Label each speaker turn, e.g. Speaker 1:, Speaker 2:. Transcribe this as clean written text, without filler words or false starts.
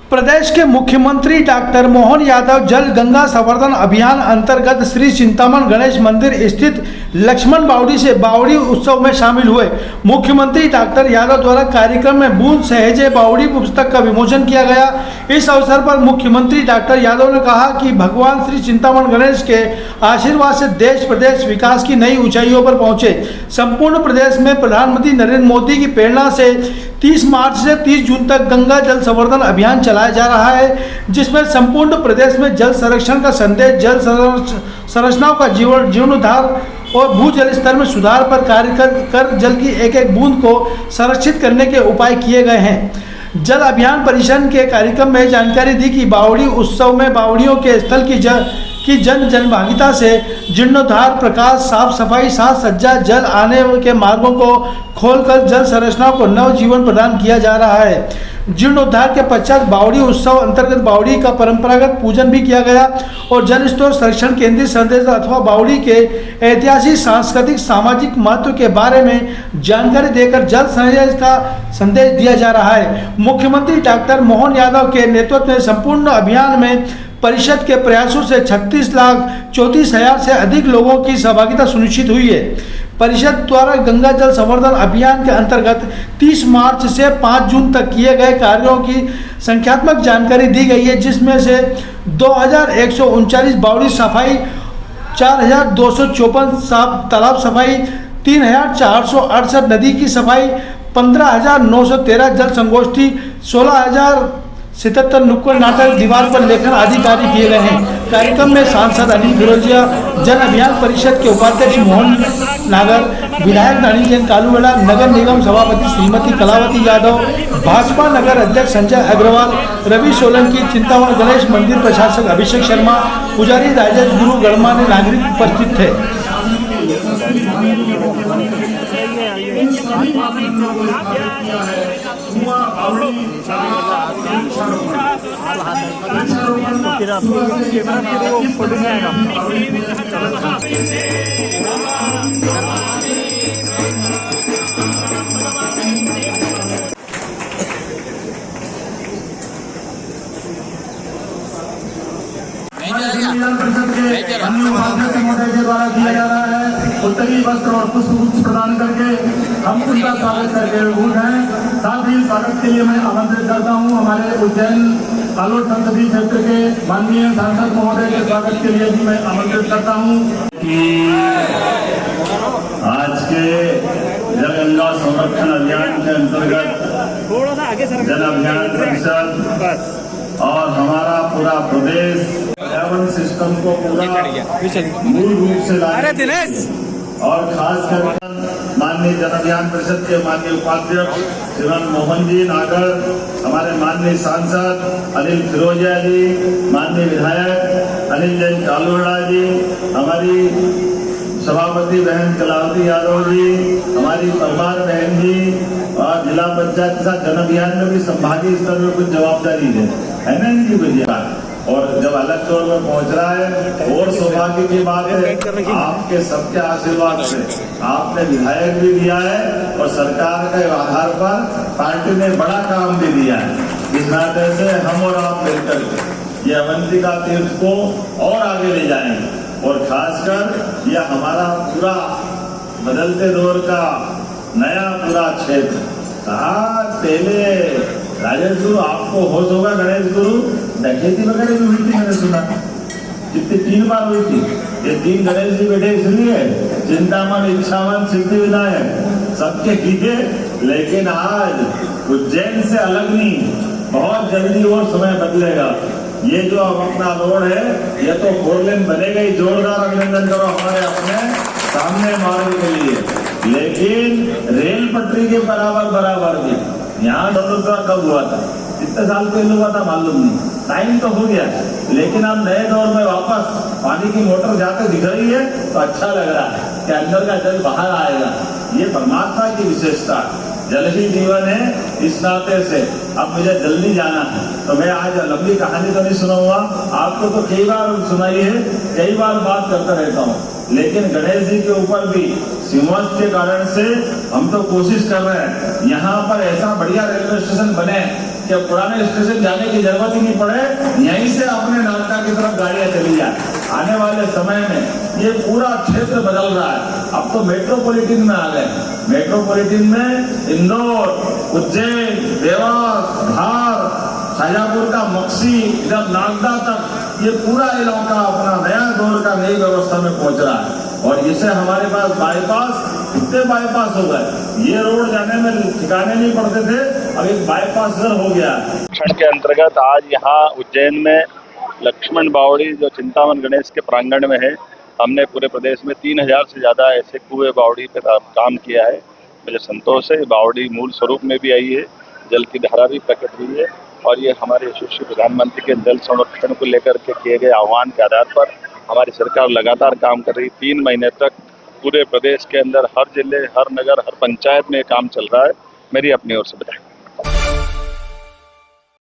Speaker 1: प्रदेश के मुख्यमंत्री डॉक्टर मोहन यादव जल गंगा संवर्धन अभियान अंतर्गत श्री चिंतामण गणेश मंदिर स्थित लक्ष्मण बावड़ी से बावड़ी उत्सव में शामिल हुए। मुख्यमंत्री डॉक्टर यादव द्वारा कार्यक्रम में बूंद सहेजे बावड़ी पुस्तक का विमोचन किया गया। इस अवसर पर मुख्यमंत्री डॉक्टर यादव ने कहा कि भगवान श्री चिंतामण गणेश के आशीर्वाद से देश प्रदेश विकास की नई ऊंचाइयों पर पहुंचे। संपूर्ण प्रदेश में प्रधानमंत्री नरेंद्र मोदी की प्रेरणा से 30 मार्च से 30 जून तक गंगा जल संवर्धन अभियान चलाया जा रहा है, जिसमें संपूर्ण प्रदेश में जल संरक्षण का संदेश, जल संरचनाओं का जीर्णोद्धार और भूजल स्तर में सुधार पर कार्य कर जल की एक एक बूंद को संरक्षित करने के उपाय किए गए हैं। जल अभियान परिषद के कार्यक्रम में जानकारी दी कि बावड़ी उत्सव में बावड़ियों के स्थल की जन भागीदारी से जीर्णोद्धार, प्रकाश, साफ सफाई, साज सज्जा, जल आने के मार्गों को खोलकर जल संरचनाओं को नव जीवन प्रदान किया जा रहा है। जीर्णोद्धार के पश्चात बावड़ी उत्सव अंतर्गत बावड़ी का परंपरागत पूजन भी किया गया और जल स्रोत संरक्षण केंद्रीय संदेश अथवा बावड़ी के ऐतिहासिक, सांस्कृतिक, सामाजिक महत्व के बारे में जानकारी देकर जल संरक्षण का संदेश दिया जा रहा है। मुख्यमंत्री डॉक्टर मोहन यादव के नेतृत्व में संपूर्ण अभियान में परिषद के प्रयासों से 36,34,000 से अधिक लोगों की सहभागिता सुनिश्चित हुई है। परिषद द्वारा गंगा जल संवर्धन अभियान के अंतर्गत 30 मार्च से 5 जून तक किए गए कार्यों की संख्यात्मक जानकारी दी गई है, जिसमें से 2,139 बावड़ी सफाई, 4,254 तालाब सफाई, 3,468 नदी की सफाई, 15,913 जल संगोष्ठी, 16,077 नुक्कड़ नाटक, दीवार पर लेखन आदि कार्य किए गए हैं। कार्यक्रम में सांसद अनिल फिरोजिया, जन अभियान परिषद के उपाध्यक्ष मोहन नागर, विधायक नानीचंद कालूवाला, नगर निगम सभापति श्रीमती कलावती यादव, भाजपा नगर अध्यक्ष संजय अग्रवाल, रवि सोलंकी, चिंतामण गणेश मंदिर प्रशासक अभिषेक शर्मा, पुजारी राजेश गुरु, गणमान्य नागरिक उपस्थित थे।
Speaker 2: के द्वारा किया जा रहा है। उत्तरी वस्त्र और पुष्प प्रदान करके हम उनका स्वागत करके रूट हैं। साथ ही स्वागत के लिए मैं आमंत्रित करता हूं हमारे उज्जैन कालोट संसदीय क्षेत्र के माननीय सांसद महोदय के स्वागत के लिए भी मैं आमंत्रित करता हूं। आज के जल गंगा संरक्षण अभियान के अंतर्गत जल अभियान परिषद और हमारा पूरा प्रदेश एवं सिस्टम को पूरा मूल रूप से लाने और खास कर माननीय जन अभियान परिषद के माननीय उपाध्यक्ष श्रीमान मोहन जी नागर, हमारे माननीय सांसद अनिल फिरोजिया जी, माननीय विधायक अनिल जैन कालूवाला जी, हमारी सभापति बहन कलावती यादव जी, हमारी परमार बहन जी और जिला पंचायत के साथ जन अभियान में भी संभागीय स्तर में कुछ जवाबदारी है ना इनकी भैया। और जब अलग तौर पर पहुंच रहा है और सौभाग्य की बात है आपके सबके आशीर्वाद से आपने विधायक भी दिया है और सरकार के आधार पर पार्टी ने बड़ा काम भी दिया है। इस नाते से हम और आप मिलकर ये अवंतिका तीर्थ को और आगे ले जाएंगे और खासकर यह हमारा पूरा बदलते दौर का नया पूरा क्षेत्र। कहा पहले राजेश गुरु आपको होश होगा, गणेश गुरु डकैती वगैरह भी हुई थी, मैंने सुना कितनी 3 बार हुई थी। ये 3 गणेश जी बैठे इसलिए चिंतामण, इच्छावन, सिद्धि विनायक सबके किए, लेकिन आज उज्जैन से अलग नहीं, बहुत जल्दी और समय बदलेगा। ये जो अब अपना रोड है ये तो 4 लेन बनेगा ही। जोरदार अभिनंदन करो हमारे अपने सामने मार्ग के लिए। लेकिन रेल पटरी के बराबर भी यहाँ कब हुआ था, कितने साल पहले हुआ था मालूम नहीं, टाइम तो हो गया। लेकिन अब नए दौर में वापस पानी की मोटर जाकर दिख रही है तो अच्छा लग रहा है कि अंदर का जल बाहर आएगा। ये परमात्मा की विशेषता है। जल ही जीवन है, इस नाते से अब मुझे जल्दी जाना है, तो मैं आज लंबी कहानी तो नहीं सुनाऊंगा, आपको तो कई बार सुनाई है, कई बार बात करता रहता हूँ, लेकिन गणेश जी के ऊपर भी सिंहस्थ के कारण से हम तो कोशिश कर रहे हैं यहाँ पर ऐसा बढ़िया रेलवे स्टेशन बने कि पुराने स्टेशन जाने की जरूरत ही नहीं पड़े, यहीं से अपने नालका की तरफ गाड़ियां चली जाए। आने वाले समय में ये पूरा क्षेत्र बदल रहा है, अब तो मेट्रोपॉलिटन में आ गए। मेट्रोपॉलिटन में इंदौर, उज्जैन, देवास, धार, शाजापुर का मक्सी, इधर नागदा तक ये पूरा इलाका अपना नया दौर का नई व्यवस्था में पहुंच रहा है। और इससे हमारे पास बाईपास, कितने बाईपास हो गए, ये रोड जाने में ठिकाने नहीं पड़ते थे, अब एक बाईपास इधर हो गया।
Speaker 3: क्षण के अंतर्गत आज यहाँ उज्जैन में लक्ष्मण बावड़ी जो चिंतामन गणेश के प्रांगण में है, हमने पूरे प्रदेश में 3000 से ज़्यादा ऐसे कुएं बावड़ी पे काम किया है। मुझे संतोष है, बावड़ी मूल स्वरूप में भी आई है, जल की धारा भी प्रकट हुई है और ये हमारे यशस्वी प्रधानमंत्री के जल संरक्षण को लेकर के किए गए आह्वान के आधार पर हमारी सरकार लगातार काम कर रही है। 3 महीने तक पूरे प्रदेश के अंदर हर जिले, हर नगर, हर पंचायत में काम चल रहा है। मेरी अपनी ओर से बताएं।